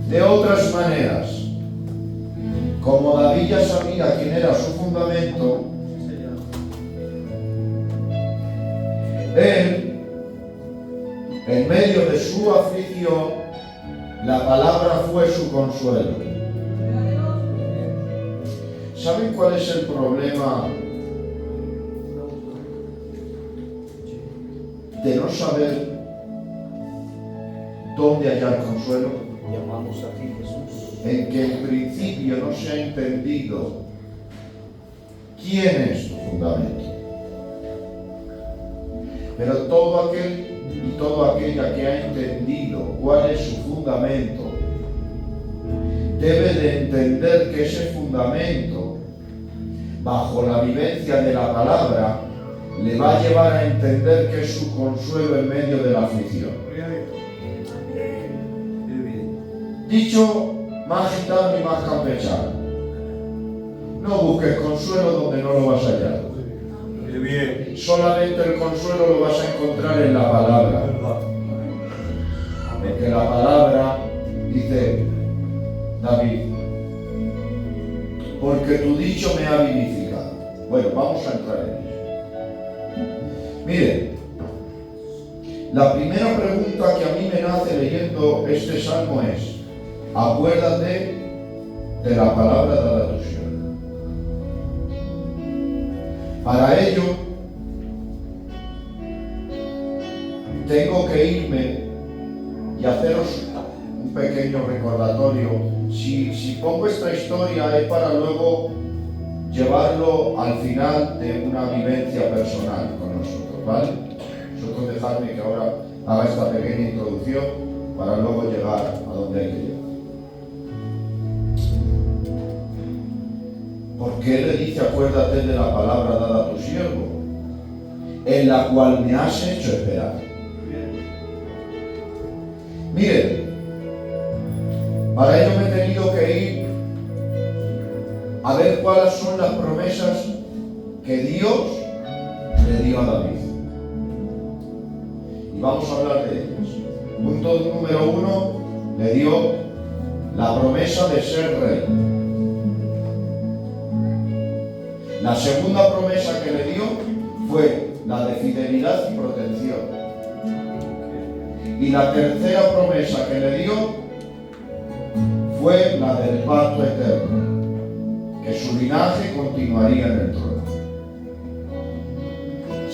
De otras maneras, como David ya sabía quién era su fundamento, él, en medio de su aflicción, la palabra fue su consuelo. ¿Saben cuál es el problema de no saber dónde hallar consuelo? Llamamos a ti, Jesús. En que en principio no se ha entendido quién es tu fundamento. Pero todo aquel y toda aquella que ha entendido cuál es su fundamento, debe de entender que ese fundamento, bajo la vivencia de la palabra, le va a llevar a entender que es su consuelo en medio de la aflicción. Dicho más gitano y más campechano: no busques consuelo donde no lo vas a hallar. Solamente el consuelo lo vas a encontrar en la palabra. Porque la palabra dice David: porque tu dicho me ha vivificado. Bueno, vamos a entrar en ello. Miren, la primera pregunta que a mí me nace leyendo este salmo es: acuérdate de la palabra dada a tu siervo. Para ello, tengo que irme y haceros un pequeño recordatorio. Si pongo esta historia es para luego llevarlo al final de una vivencia personal con nosotros, ¿vale? Vosotros dejadme que ahora haga esta pequeña introducción para luego llegar a donde hay que llegar. Porque él le dice: acuérdate de la palabra dada a tu siervo, en la cual me has hecho esperar. Miren, para ello me he tenido que ir a ver cuáles son las promesas que Dios le dio a David. Y vamos a hablar de ellas. Punto número 1, le dio la promesa de ser rey. La segunda promesa que le dio fue la de fidelidad y protección. Y la tercera promesa que le dio fue la del pacto eterno, que su linaje continuaría en el trono.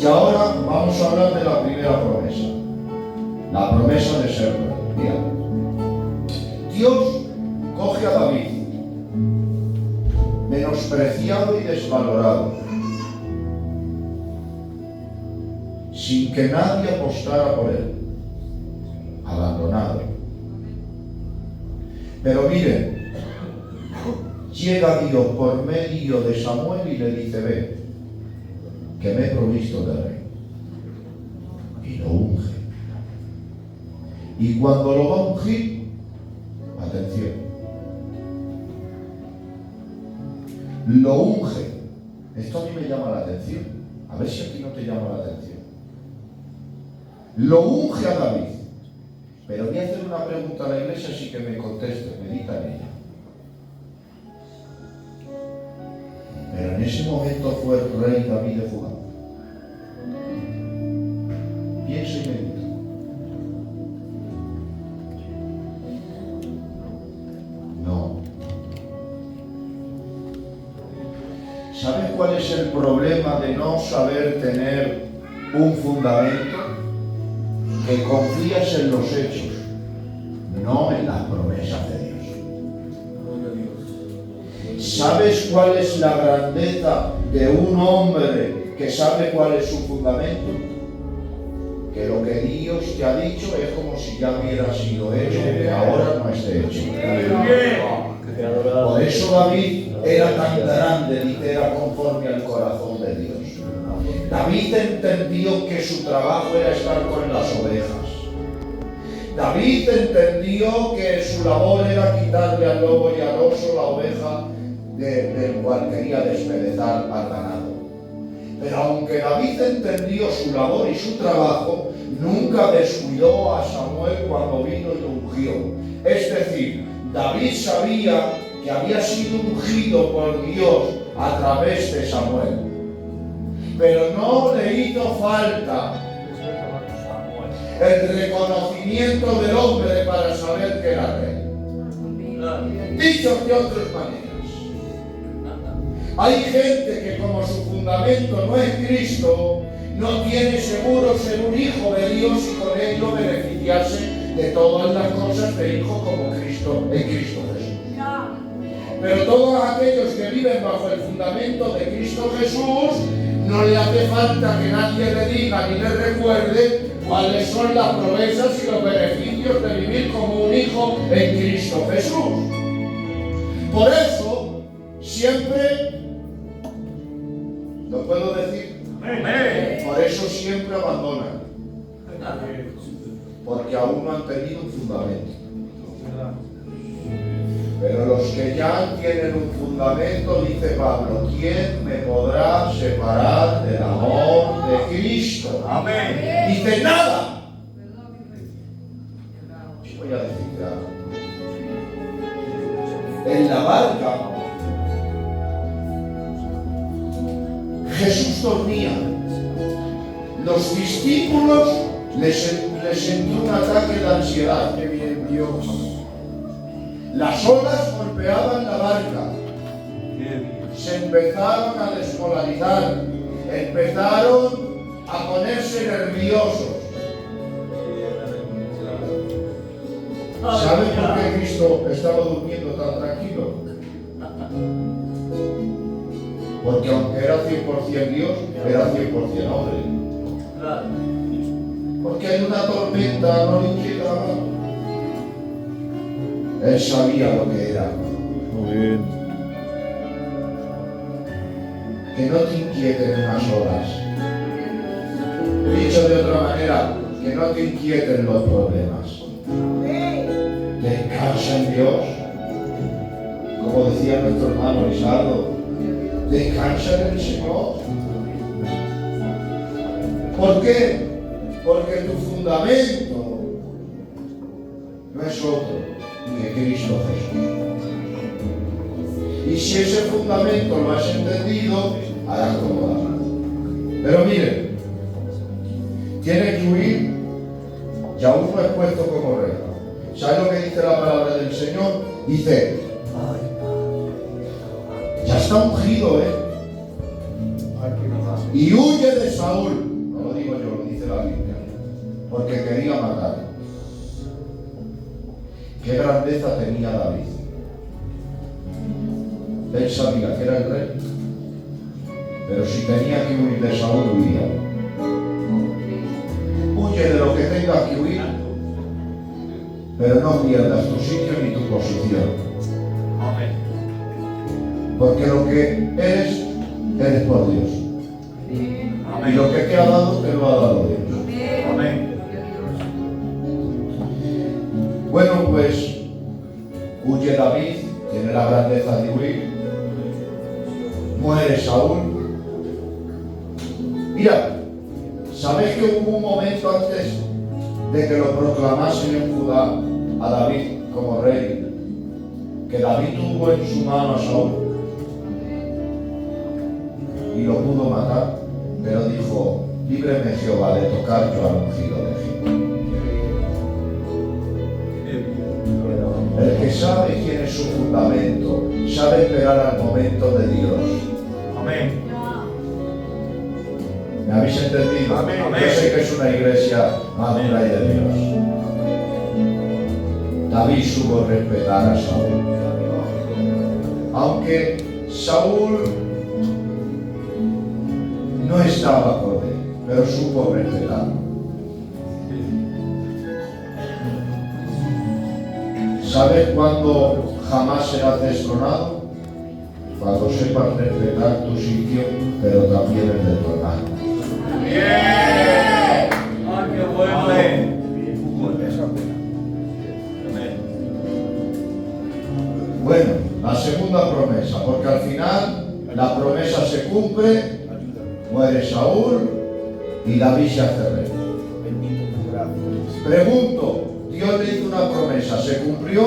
Y ahora vamos a hablar de la primera promesa, la promesa de ser rey. Mira, Dios coge a David, menospreciado y desvalorado, sin que nadie apostara por él, abandonado. Pero miren, llega Dios por medio de Samuel y le dice: ve, que me he provisto de rey. Y lo unge. Y cuando lo va a ungir, atención, lo unge. Esto a mí me llama la atención. A ver si aquí no te llama la atención. Lo unge a David. Pero voy a hacer una pregunta a la iglesia, así que me conteste, medita en ella. Pero en ese momento fue el rey David de Judá. Piensa y medita. No. ¿Sabes cuál es el problema de no saber tener un fundamento? Que confías en los hechos, no en las promesas de Dios. ¿Sabes cuál es la grandeza de un hombre que sabe cuál es su fundamento? Que lo que Dios te ha dicho es como si ya hubiera sido hecho, que ahora no esté hecho. Por eso David era tan grande, dice, era conforme al corazón de Dios. David entendió que su trabajo era estar con las ovejas. David entendió que su labor era quitarle al lobo y al oso la oveja del cual quería despedazar al ganado. Pero aunque David entendió su labor y su trabajo, nunca descuidó a Samuel cuando vino y lo ungió. Es decir, David sabía que había sido ungido por Dios a través de Samuel, pero no le hizo falta el reconocimiento del hombre para saber que era rey. Dicho de otras maneras, hay gente que como su fundamento no es Cristo, no tiene seguro ser un hijo de Dios y con ello beneficiarse de todas las cosas de hijo como Cristo en Cristo Jesús. Pero todos aquellos que viven bajo el fundamento de Cristo Jesús, no le hace falta que nadie le diga ni le recuerde cuáles son las promesas y los beneficios de vivir como un hijo en Cristo Jesús. Por eso, siempre, ¿lo puedo decir? Por eso siempre abandonan, porque aún no han tenido un fundamento. Pero los que ya tienen un fundamento, dice Pablo, ¿quién me podrá separar del amor de Cristo? Amén. Dice nada. Voy a decir algo. En la barca, Jesús dormía. Los discípulos les entró un ataque de ansiedad. ¡Qué bien, Dios! Las olas golpeaban la barca. Se empezaron a desmoralizar. Empezaron a ponerse nerviosos. ¿Saben por qué Cristo estaba durmiendo tan tranquilo? Porque aunque era 100% Dios, era 100% hombre. Porque hay una tormenta, no le inquietaba. Él sabía lo que era. Muy bien. Que no te inquieten unas horas. Dicho de otra manera, que no te inquieten los problemas. Descansa en Dios. Como decía nuestro hermano Lisardo, descansa en el Señor. ¿Por qué? Porque tu fundamento no es otro que Cristo Jesús. Y si ese fundamento lo has entendido, harás como David. Pero miren, tiene que huir y aún no es puesto como rey. ¿Sabe lo que dice la palabra del Señor? Dice, ya está ungido, y huye de Saúl. No lo digo yo, lo dice la Biblia, porque quería matar. Qué grandeza tenía David. Él sabía que era el rey, pero si tenía que huir de Saúl, huía. Huye de lo que tengas que huir, pero no pierdas tu sitio ni tu posición. Porque lo que eres por Dios. Y lo que te ha dado, te lo ha dado Dios. Amén. Bueno, pues huye David, tiene la grandeza de huir. Muere Saúl. Mira, ¿sabéis que hubo un momento antes de que lo proclamasen en Judá a David como rey, que David tuvo en su mano a Saúl y lo pudo matar, pero dijo, líbreme Jehová de tocar yo al ungido de Jehová? El que sabe quién es su fundamento, sabe esperar al momento de Dios. Amén. ¿Me habéis entendido? Amén. Yo sé que es una iglesia madura y de Dios. David supo respetar a Saúl. Aunque Saúl no estaba con él, pero supo respetarlo. ¿Sabes cuándo jamás serás destronado? Cuando sepas respetar tu sitio, pero también el de tu hermano. Bien. ¡Ay, qué bueno! Bueno, la segunda promesa, porque al final la promesa se cumple, muere Saúl y David se hace rey. Pregunto, Dios le hizo una promesa, ¿se cumplió?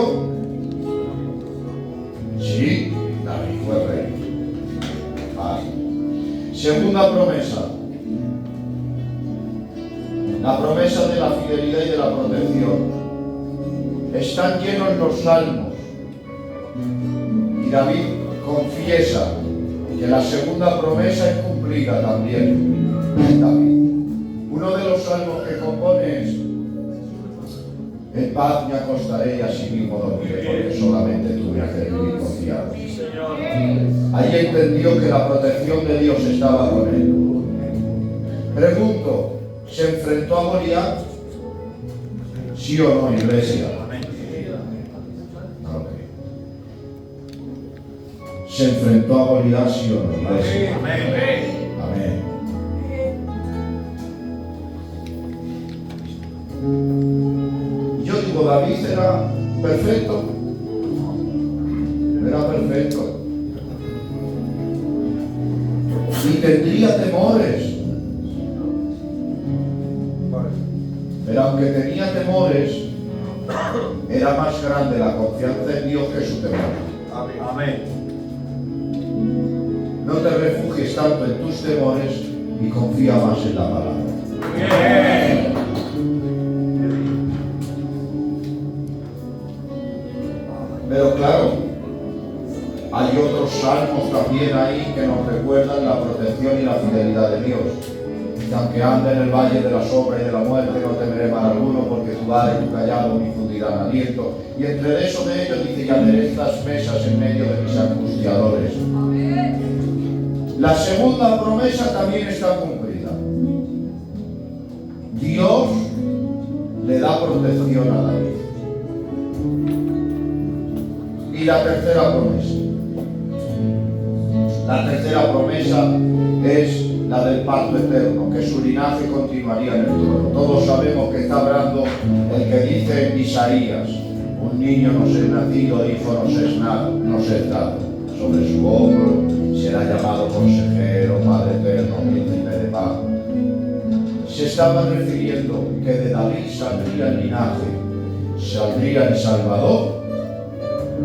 Segunda promesa. La promesa de la fidelidad y de la protección. Están llenos los salmos. Y David confiesa que la segunda promesa es cumplida también en David. Uno de los salmos que compone es: en paz me acostaré y así mismo dormiré, porque solamente tú me haces vivir confiado. Ahí entendió que la protección de Dios estaba con él. Pregunto, ¿se enfrentó a Goliat? ¿Sí o no, iglesia? Okay. ¿Se enfrentó a Goliat, sí o no, iglesia? Amén. Yo digo, David era perfecto. Era perfecto. Y tendría temores. Pero aunque tenía temores, era más grande la confianza en Dios que su temor. Amén. No te refugies tanto en tus temores y confía más en la palabra. Bien. Pero claro, hay otros salmos también ahí que nos recuerdan la protección y la fidelidad de Dios. Que aunque ande en el valle de la sombra y de la muerte, no temeré mal alguno, porque tu vara y tu callado me infundirán aliento. Y entre eso de ellos dice: y aderezas mesas en medio de mis angustiadores. La segunda promesa también está cumplida. Dios le da protección a David. Y la tercera promesa. La tercera promesa es la del pacto eterno, que su linaje continuaría en el trono. Todos sabemos que está hablando el que dice en Isaías: un niño nos es nacido, hijo nos es dado. Sobre su hombro será llamado consejero, Padre eterno, príncipe de paz. Se estaba refiriendo que de David saldría el linaje, saldría el Salvador,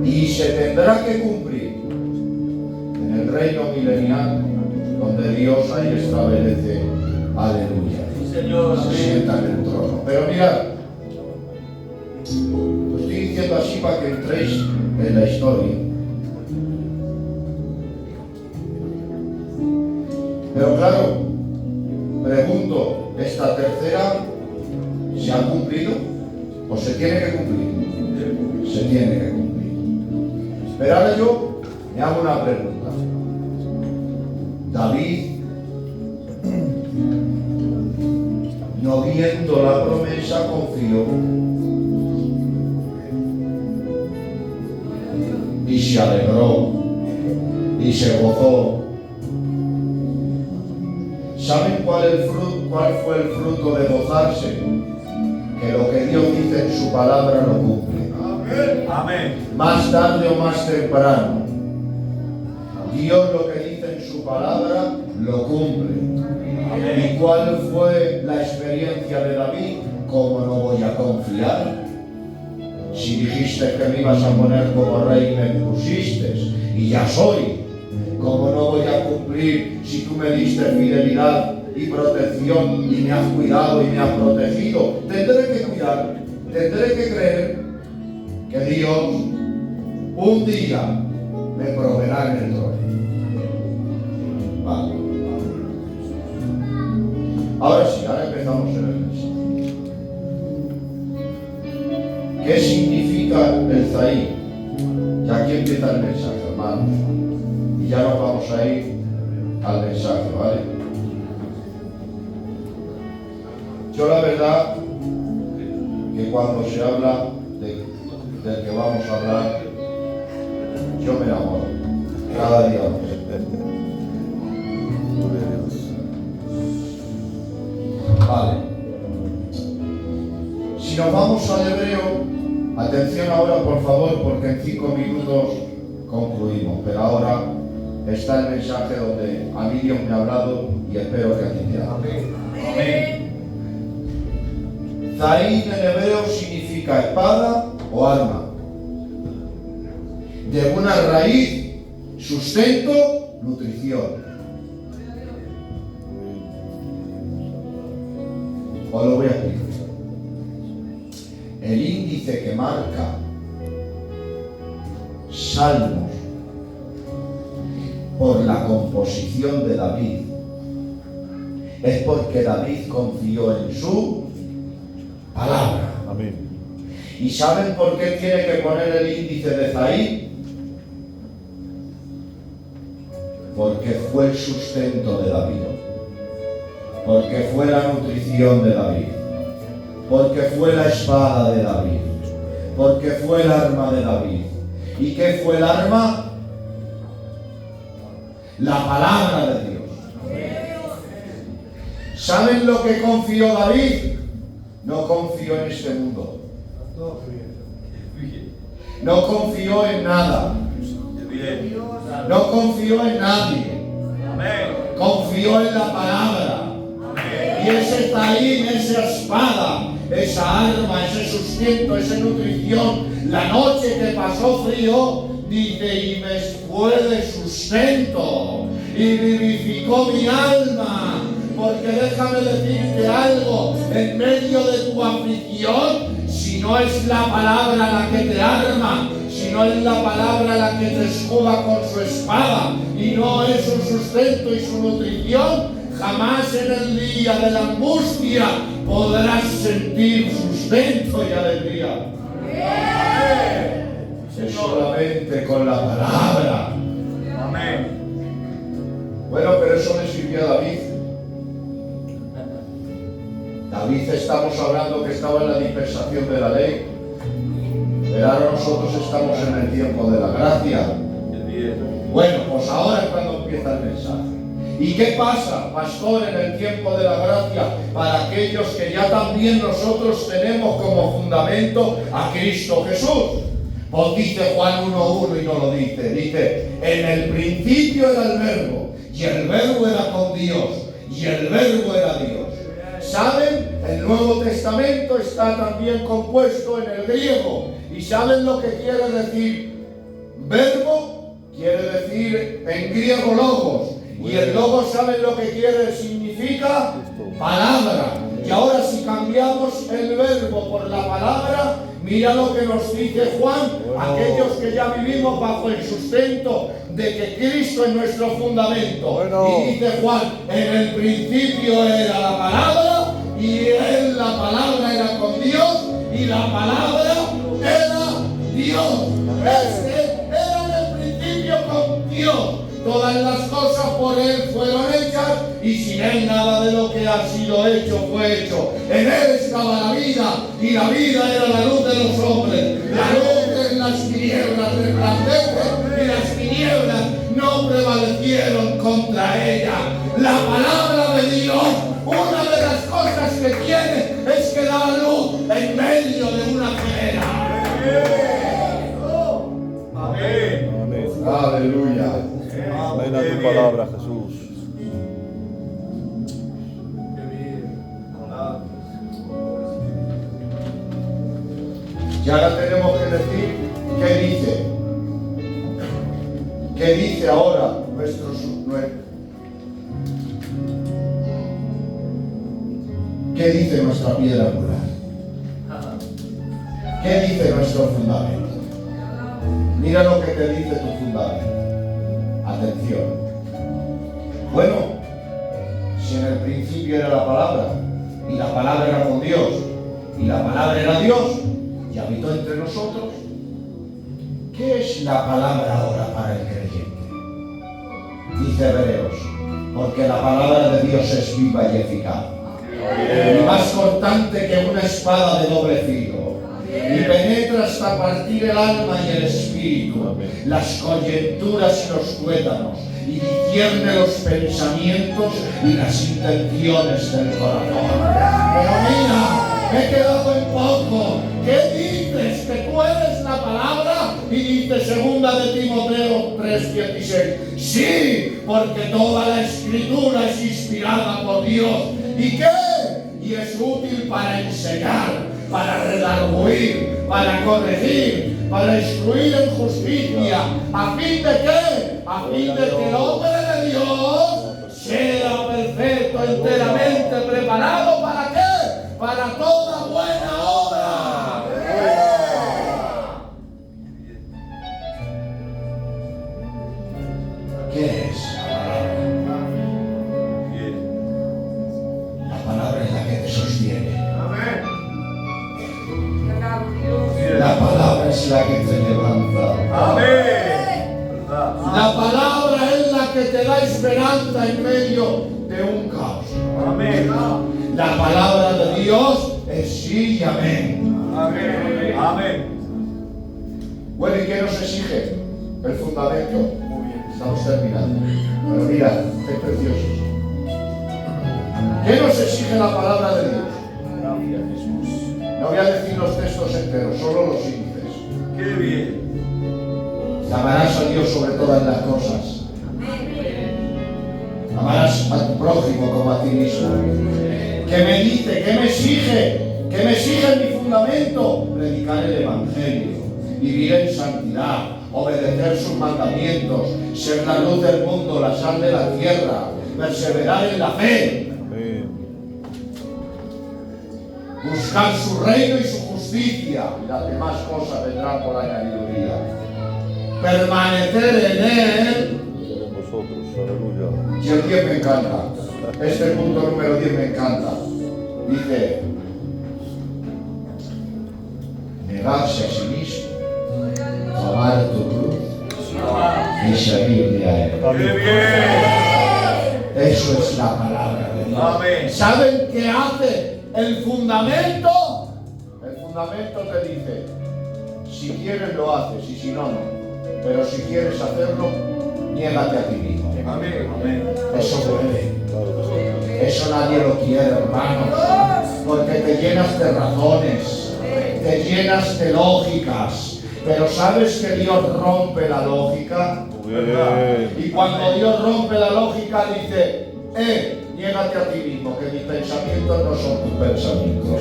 y se tendrá que cumplir en el reino milenial, donde Dios ahí establece, aleluya, se sienta en el trono. Pero mirad, lo estoy diciendo así para que entréis en la historia. Pero claro, pregunto, ¿esta tercera se ha cumplido o se tiene que cumplir? Se tiene que cumplir. Pero ahora yo me hago una pregunta. David, no viendo la promesa, confió y se alegró y se gozó. ¿Saben cuál fue el fruto de gozarse? Que lo que Dios dice en su palabra lo cumple. Amén. Más tarde o más temprano, Dios lo que dice en su palabra lo cumple. Amén. ¿Y cuál fue la experiencia de David? ¿Cómo no voy a confiar? Si dijiste que me ibas a poner como rey, me pusiste y ya soy. ¿Cómo no voy a cumplir si tú me diste fidelidad y protección y me has cuidado y me has protegido? Tendré que cuidar, tendré que creer que Dios un día me proveerá en el trono. Vale. Ahora sí, ahora empezamos en el mensaje. ¿Qué significa el Zaí? Y aquí empieza el mensaje, hermanos. Y ya nos vamos a ir al mensaje, ¿vale? Yo la verdad que cuando se habla del que vamos a hablar, yo me enamoro cada día más. Vale. Si nos vamos al hebreo, atención ahora por favor, porque en 5 minutos concluimos, pero ahora está el mensaje donde a mí Dios me ha hablado y espero que a ti te hable. Amén. Zaí en hebreo significa espada o arma. De una raíz, sustento, nutrición. Os lo voy a explicar. El índice que marca Salmos por la composición de David es porque David confió en su palabra. Amén. ¿Y saben por qué tiene que poner el índice de Zaid? Porque fue el sustento de David, porque fue la nutrición de David, porque fue la espada de David, porque fue el arma de David. ¿Y qué fue el arma? La palabra de Dios. ¿Saben lo que confió David? No confió en este mundo. No confió en nada. No confió en nadie. Confió en la palabra. Y ese taín, esa espada, esa arma, ese sustento, esa nutrición, la noche que pasó frío, dice, y me fue de sustento y vivificó mi alma. Porque déjame decirte algo, en medio de tu aflicción, si no es la palabra la que te arma, si no es la palabra la que te escuda con su espada, y no es su sustento y su nutrición, jamás en el día de la angustia podrás sentir sustento y alegría. Es solamente con la palabra. Amén. Bueno, pero eso le sirvió a David. David, estamos hablando que estaba en la dispensación de la ley, pero ahora nosotros estamos en el tiempo de la gracia. Bueno, pues ahora es cuando empieza el mensaje. ¿Y qué pasa, pastor, en el tiempo de la gracia para aquellos que ya también nosotros tenemos como fundamento a Cristo Jesús? Pues dice Juan 1:1 y no lo dice. Dice, en el principio era el verbo, y el verbo era con Dios, y el verbo era Dios. ¿Saben? El Nuevo Testamento está también compuesto en el griego. ¿Y saben lo que quiere decir verbo? Quiere decir en griego logos. Y el logos, ¿saben lo que significa? Palabra. Y ahora si cambiamos el verbo por la palabra, mira lo que nos dice Juan, aquellos que ya vivimos bajo el sustento de que Cristo es nuestro fundamento. Y dice Juan, en el principio era la palabra, y en la palabra era con Dios, y la palabra era Dios. Era en el principio con Dios. Todas las cosas por Él fueron hechas, y sin Él nada de lo que ha sido hecho fue hecho. En Él estaba la vida, y la vida era la luz de los hombres. La luz en las tinieblas resplandece, y las tinieblas no prevalecieron contra ella. La palabra de Dios, una de las cosas que tiene es que da luz en medio de una ceguera. Amén. Aleluya. Amén a tu palabra, Jesús. Y ahora tenemos que decir qué dice. ¿Qué dice ahora ¿Qué dice nuestra piedra angular? ¿Qué dice nuestro fundamento? Mira lo que te dice tu fundamento. Atención. Bueno, si en el principio era la palabra, y la palabra era con Dios, y la palabra era Dios, y habitó entre nosotros, ¿qué es la palabra ahora para el creyente? Dice Hebreos, porque la palabra de Dios es viva y eficaz, y más cortante que una espada de doble filo, y penetra hasta partir el alma y el espíritu, las coyunturas y los tuétanos, y discierne los pensamientos y las intenciones del corazón. Pero mira, me he quedado en poco. ¿Qué dices? Que tú eres la palabra. Y dice 2 de Timoteo 3:16. Sí, porque toda la escritura es inspirada por Dios. ¿Y qué? Y es útil para enseñar, para redarguir, para corregir, para instruir en justicia. ¿A fin de qué? A fin de que el hombre de Dios sea perfecto, enteramente preparado. ¿Para qué? para toda buena obra. ¿Qué es la palabra? La palabra es la que te sostiene. La palabra es la que te levanta. La palabra es la que te da esperanza en medio de un caos. La palabra de Dios es sí y amén. Bueno, ¿y qué nos exige? El fundamento. Estamos terminando. Pero mira, qué preciosos. ¿Qué nos exige la palabra de Dios? No voy a decir los textos enteros, solo los índices. ¡Qué bien! Amarás a Dios sobre todas las cosas. Amarás a tu prójimo como a ti mismo. ¿Qué me dice? ¿Qué me exige? ¿Qué me exige en mi fundamento? Predicar el Evangelio, vivir en santidad, obedecer sus mandamientos, ser la luz del mundo, la sal de la tierra, perseverar en la fe. Buscar su reino y su justicia, y las demás cosas vendrán por añadidura. Permanecer en él. Vosotros, aleluya. Y el 10 me encanta. Este punto número 10 me encanta. Dice: negarse a sí mismo, tomar tu cruz y seguirle a él. ¡Qué bien! Eso es la palabra de Dios. Amén. ¿Saben qué hace el fundamento? El fundamento te dice: si quieres lo haces y si no, no. Pero si quieres hacerlo, niégate a ti mismo. Eso duele. Eso nadie lo quiere, hermanos. Porque te llenas de razones, te llenas de lógicas. Pero ¿sabes que Dios rompe la lógica? Y cuando Dios rompe la lógica dice: niégate a ti mismo, que mis pensamientos no son tus pensamientos.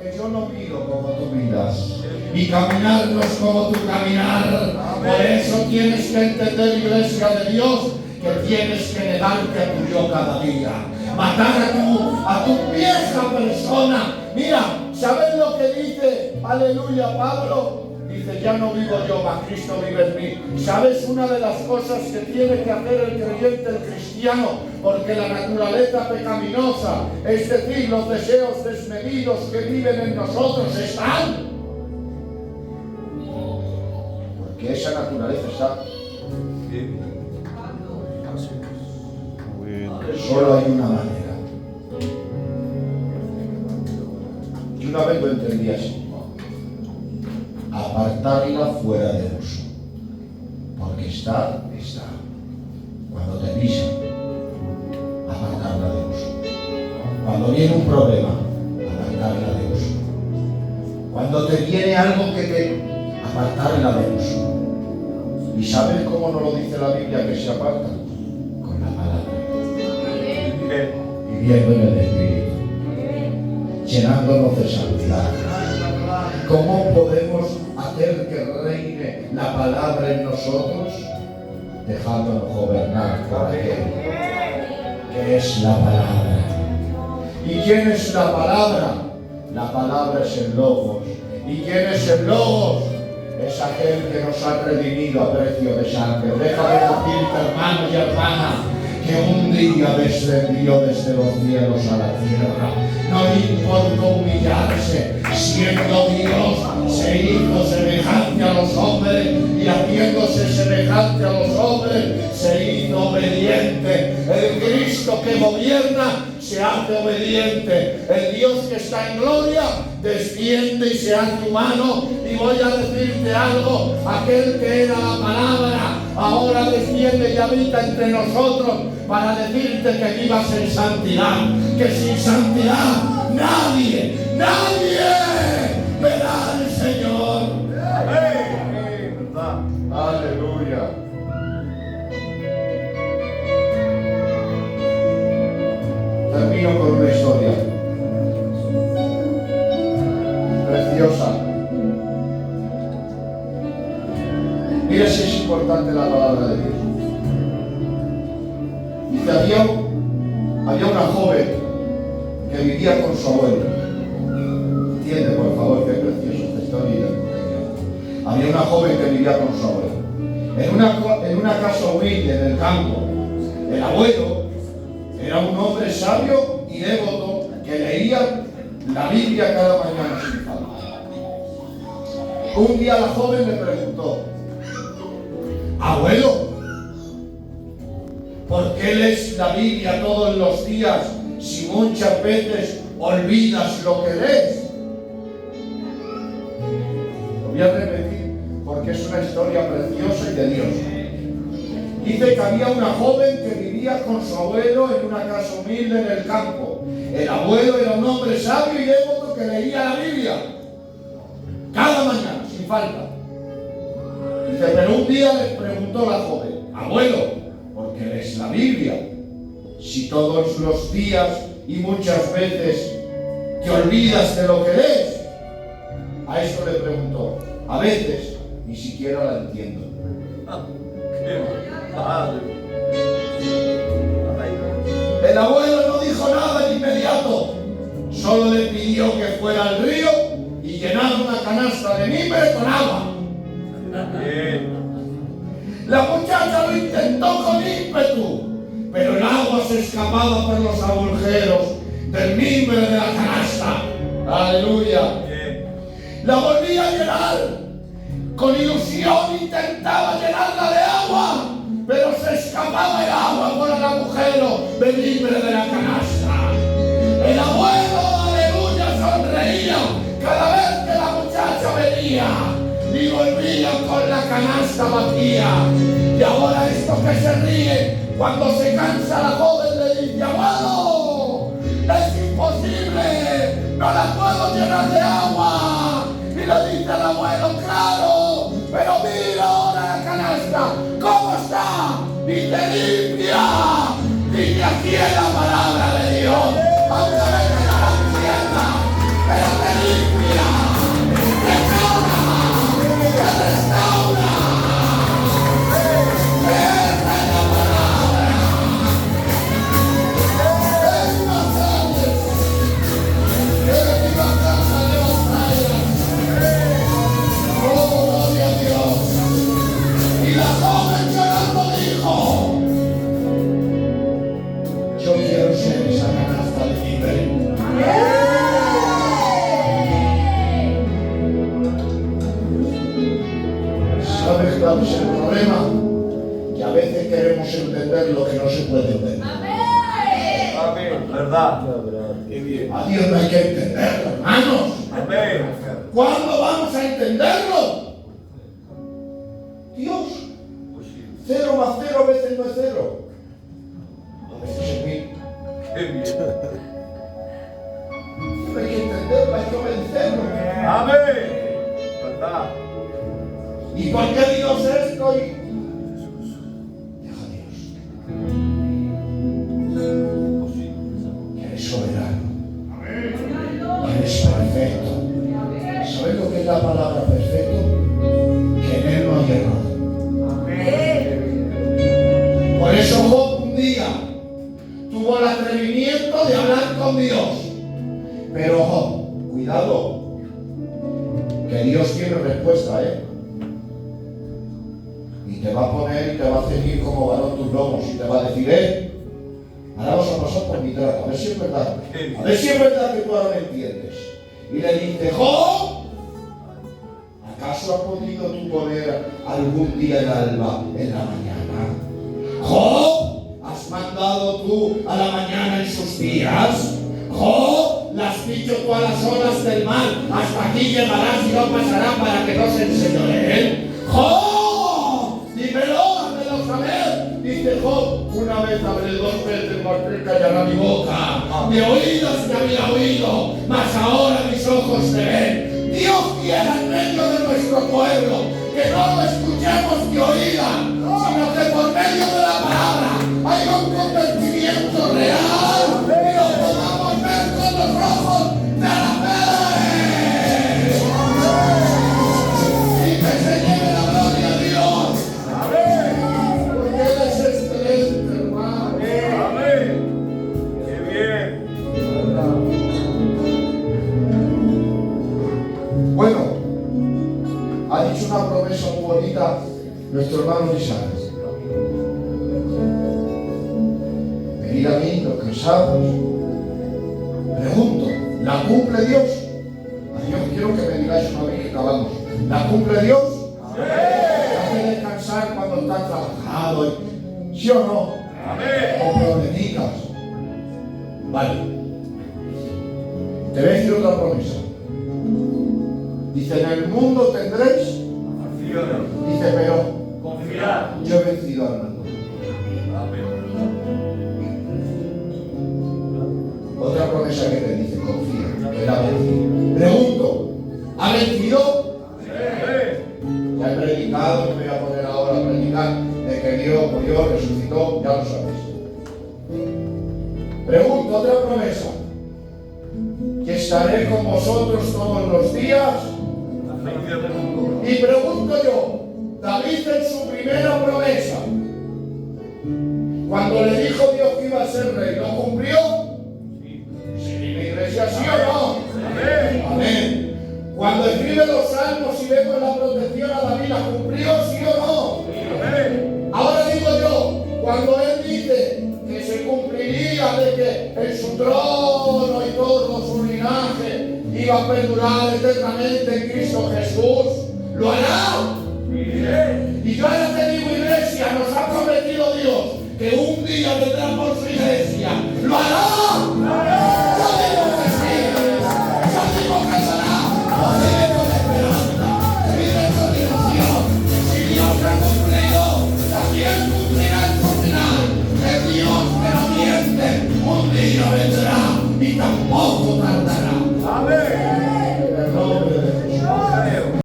Que yo no miro como tú miras. Y caminar no es como tu caminar. Por eso tienes que entender, iglesia de Dios, que tienes que negarte a tu yo cada día. Matar a tu vieja persona. Mira, ¿sabes lo que dice? Aleluya, Pablo. Dice: ya no vivo yo, mas Cristo vive en mí. ¿Sabes una de las cosas que tiene que hacer el creyente, el cristiano? Porque la naturaleza pecaminosa, es decir, los deseos desmedidos que viven en nosotros, están. Porque esa naturaleza está. Solo hay una manera. Y una vez lo entendí así: apartarla fuera de uso. Porque está. Cuando te pisan, apartarla de uso. Cuando viene un problema, apartarla de uso. Cuando te viene algo que te... apartarla de uso. ¿Y sabes cómo nos lo dice la Biblia que se aparta? Con la palabra. Viviendo en el Espíritu. Llenándonos de santidad. ¿Cómo podemos hacer que reine la palabra en nosotros? Dejándonos gobernar por aquel que es la palabra. ¿Y quién es la palabra? La palabra es el Logos. ¿Y quién es el Logos? Es aquel que nos ha redimido a precio de sangre. Deja de decirte, hermano y hermana, que un día descendió desde los cielos a la tierra. No le importó humillarse, siendo Dios, se hizo semejante a los hombres, y haciéndose semejante a los hombres, se hizo obediente. El Cristo que gobierna se hace obediente. El Dios que está en gloria desciende y se hace humano. Y voy a decirte algo: aquel que era la palabra ahora desciende y habita entre nosotros para decirte que vivas en santidad, que sin santidad nadie verá al Señor. Aleluya. Termino con una historia preciosa. Mira si es importante la palabra de Dios. Dice: había una joven que que vivía con su abuelo. Entiende, por favor, qué preciosa esta historia. Había una joven que vivía con su abuelo. En una casa humilde en el campo. El abuelo era un hombre sabio y devoto que leía la Biblia cada mañana sin falta. Un día la joven le preguntó: abuelo, ¿por qué lees la Biblia todos los días si muchas veces olvidas lo que lees? Lo voy a repetir porque es una historia preciosa y de Dios. Dice que había una joven que vivía con su abuelo en una casa humilde en el campo. El abuelo era un hombre sabio y devoto que leía la Biblia cada mañana, sin falta. Dice, pero un día les preguntó la joven: abuelo, ¿por qué lees la Biblia si todos los días y muchas veces te olvidas de lo que lees? A esto le preguntó: a veces ni siquiera la entiendo. El abuelo no dijo nada de inmediato, solo le pidió que fuera al río y llenara una canasta de mimbre con agua. La muchacha lo intentó con ímpetu, pero el agua se escapaba por los agujeros del mimbre de la canasta. ¡Aleluya! La volvía a llenar. Con ilusión intentaba llenarla de agua, pero se escapaba el agua por el agujero del mimbre de la canasta. El abuelo, aleluya, sonreía cada vez que la muchacha venía y volvía con la canasta vacía. Y ahora esto que se ríe, cuando se cansa la joven le dice: abuelo, es imposible, no la puedo llenar de agua. Y le dice al abuelo: claro, pero mira ahora la canasta, ¿cómo está? Dice: limpia. Dice aquí en la palabra de Dios, aunque me queda la tierra, pero te limpia, te sana, te restaura. Esa es la palabra. Es una sangre que de mi casa de los traigas. Oh, gloria a Dios. Y la joven llorando dijo: yo quiero ser esa canasta de mimbre. ¿Sabes cuál es el problema? Que a veces queremos entender lo que no se puede entender. Amén. ¿Verdad? Qué bien. A Dios no hay que entenderlo, hermanos. Amén. ¿Cuándo vamos a entenderlo? Dios. 0 más 0 veces no es 0. A veces es 1000. Qué bien. No hay que entenderlo, hay que obedecerlo. Amén. ¿Verdad? ¿Y por qué Dios esto? Deja a Dios. Que eres soberano. Que eres perfecto. ¿Sabes lo que es la palabra perfecto? Que en Él no hay error. Por eso Job un día tuvo el atrevimiento de hablar con Dios. Pero Job, cuidado, que Dios tiene respuesta, y te va a poner y te va a ceñir como varón tus lomos y te va a decir: ahora vas a pasar por mi trato, a ver si es verdad, a ver si es verdad que tú ahora me entiendes. Y le dice: Job, ¿acaso has podido tú poner algún día el alba en la mañana? Job, ¿has mandado tú a la mañana en sus días? Job, ¿le has dicho tú a las olas del mar: hasta aquí llegarás y no pasarán para que no se enseñoreen? Job, dímelo, házmelo saber. Dice Job: una vez hablé, 2 veces mostré callará mi boca. De oídos te había oído, mas ahora mis ojos te ven. Dios quiera en medio de nuestro pueblo que no lo escuchemos de oída, sino que por medio de la palabra haya un convertimiento real y lo podamos ver con los ojos de la fe. Y que se lleve la gloria a Dios. Amén. Porque Él es excelente, hermano. Amén. Qué bien. Bueno, ha dicho una promesa muy bonita nuestro hermano Isaac. Venid a mí los cansados. Pregunto, ¿la cumple Dios? Yo quiero que me digáis una vez que acabamos. ¿La cumple Dios? ¡Sí! ¿Te hace descansar cuando estás trabajado? ¿Sí o no? Amén. O problemitas. Vale. Te voy a decir otra promesa. Dice, en el mundo tendréis. Dice, pero Confiar. yo he vencido al mundo. Amén. Otra promesa que te dice, confía, que la vencido. Pregunto, ¿ha vencido? Sí. Ya he predicado, no me voy a poner ahora a predicar de que Dios murió, resucitó, ya lo sabéis. Pregunto, otra promesa, que estaré con vosotros todos los días. Y pregunto yo, David en su primera promesa, cuando le dijo Dios que iba a ser rey, ¿lo cumplió? Sí, la iglesia, ¿sí o no? Amén. Amén. Cuando escribe los salmos y vemos la protección a David, ¿la cumplió, sí o no? Amén. Ahora digo yo, cuando él dice que se cumpliría de que en su trono y todo su linaje iba a perdurar eternamente en Cristo Jesús, ¿lo hará? Y yo ahora te digo, iglesia, nos ha prometido Dios que un día vendrá por su iglesia. ¿Lo hará? Yo digo que sí. Yo digo que será. No vive con esperanza. Vive con ilusión. Si Dios ha cumplido, también cumplirá en su final. El Dios que no miente, un día vendrá y tampoco tardará.